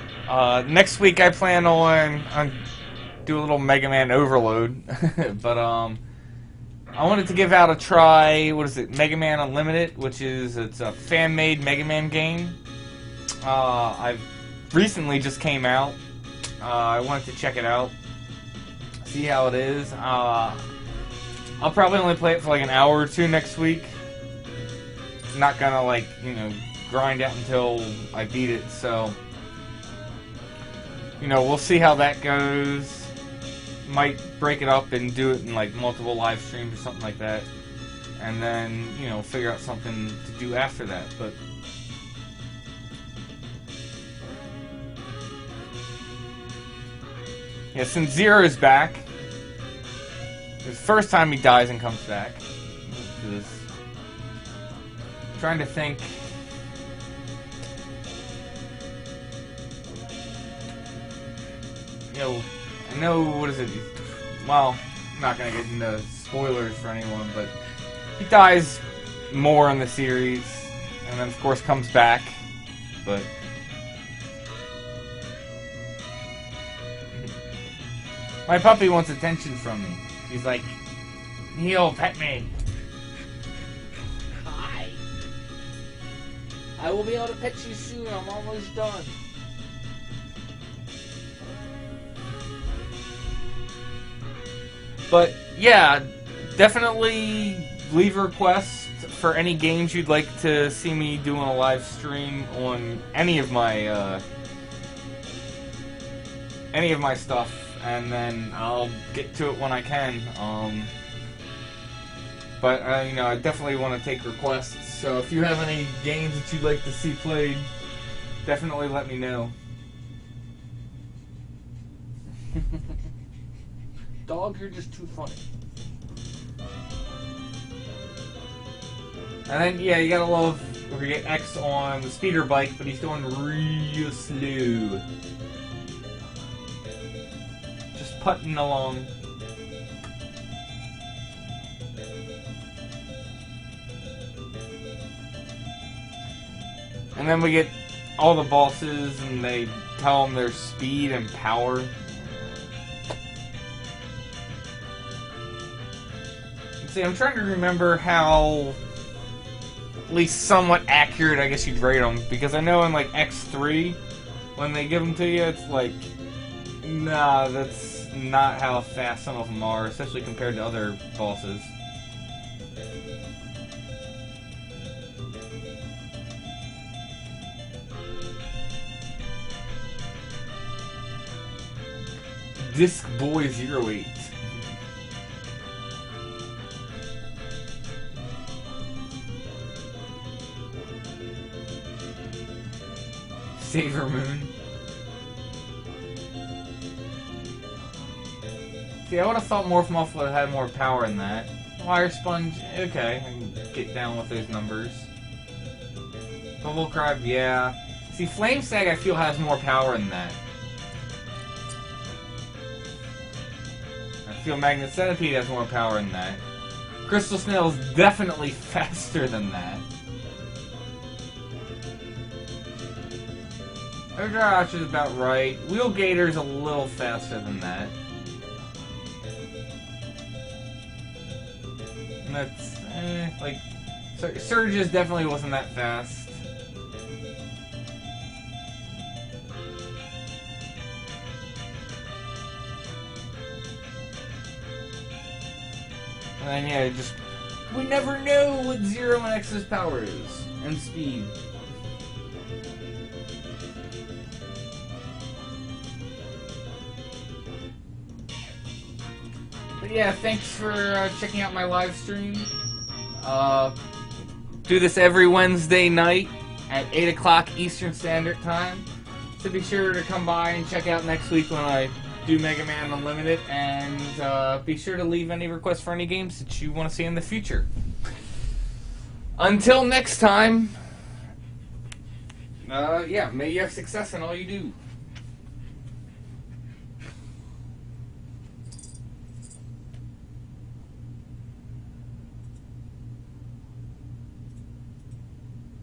Next week I plan on do a little Mega Man overload, but I wanted to give out a try. What is it? Mega Man Unlimited, it's a fan-made Mega Man game. I've recently just came out. I wanted to check it out, see how it is. I'll probably only play it for like an hour or 2 next week. Not gonna like grind out until I beat it. So we'll see how that goes. Might break it up and do it in like multiple live streams or something like that, and then figure out something to do after that. But yeah, since Zero is back, it's the first time he dies and comes back. I'm trying to think. I know, what is it? Well, I'm not going to get into spoilers for anyone, but he dies more in the series, and then of course comes back, but my puppy wants attention from me. He's like, Neil, pet me. Hi. I will be able to pet you soon. I'm almost done. But yeah, definitely leave a request for any games you'd like to see me doing a live stream on any of my stuff, and then I'll get to it when I can. But I definitely want to take requests. So if you have any games that you'd like to see played, definitely let me know. Dog, you're just too funny. And then, yeah, you gotta love where you get X on the speeder bike, but he's going real slow. Just putting along. And then we get all the bosses, and they tell them their speed and power. See, I'm trying to remember how, at least somewhat accurate, I guess you'd rate them, because I know in like X3, when they give them to you, it's like, nah, that's not how fast some of them are, especially compared to other bosses. Disc Boy 08. Sailor Moon. See, I would have thought Morph Muff would have had more power in that. Wire Sponge, okay, I can get down with those numbers. Bubble Crab, yeah. See, Flame Sag I feel has more power in that. I feel Magnet Centipede has more power in that. Crystal Snail is definitely faster than that. Overdrive is about right. Wheel Gator's a little faster than that. And that's, like, Surges definitely wasn't that fast. And then, yeah, just, we never know what Zero and X's power is. And speed. But yeah, thanks for checking out my live stream. Do this every Wednesday night at 8 o'clock Eastern Standard Time. So be sure to come by and check out next week when I do Mega Man Unlimited. And be sure to leave any requests for any games that you want to see in the future. Until next time, yeah, may you have success in all you do.